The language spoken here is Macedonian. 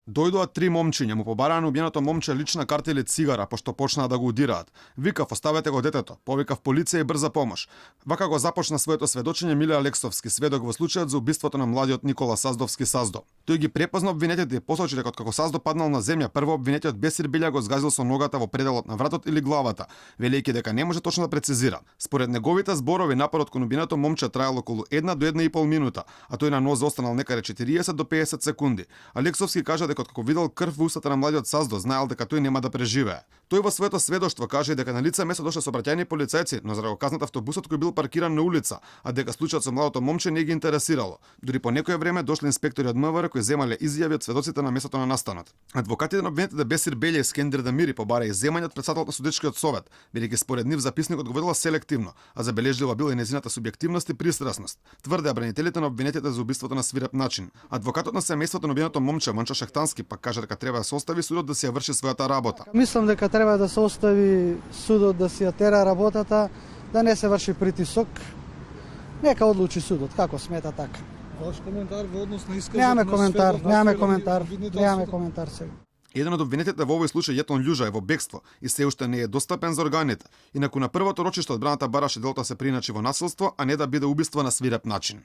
Дојдоа три момчиња, му побараа на убиеното момче лична карта или цигара, пошто почнаа да го удираат. Викав, оставете го детето, повикав полиција и брза помош. Вака го започна своето сведочење Миле Алексовски, сведок во случајот за убиството на младиот Никола Саздовски Саздо. Тој ги препозна обвинетите и посочи дека како Саздо паднал на земја, прво обвинетиот Бесир Билја го згазил со ногата во пределот на вратот или главата, велејќи дека не може точно да прецизира. Според неговите зборови, нападот кон убиеното момче траел околу 1 до 1,5 минута, а тој на ноз останал некаде 40 до 50 секунди. Алексовски кажа дека како видел крв во устата на младиот Саздо, знаел дека тој нема да преживее. Тој во своето сведоштво каже дека на лице место дошле сообраќајни полицајци, но заради казната автобусот кој бил паркиран на улица, а дека случајот со младото момче не ги интересирало. Дури по некое време дошле инспектори од МВР кои земале изјави од сведоците на местото на настанот. Адвокатите на обвинетите Бесир Белја и Скендир Дамири побара изземање од претседателот на судечкиот совет, бидејќи според нив записникот го водела селективно, а забележлива била и нејзината субјективност и пристрасност. Тврде бранителите на обвинетите за убиството на свиреп начин. Адвокатот на семејството на убиеното момче Манчо Шахтански пак каже дека треба да се остави судот да си ја врши својата работа. Мислам дека треба да се остави судот да си ја тера работата, да не се врши притисок. Нека одлучи судот, како смета така. Ваш коментар во однос на искажот Немаме на коментар, сведок, немаме коментар сега. Еден од обвинетите во овој случај Јетон Љужа е во бегство и се уште не е достапен за органите. Инаку на првото рочиште одбраната бараше делото се приначи во насилство, а не да биде убиство на свиреп начин.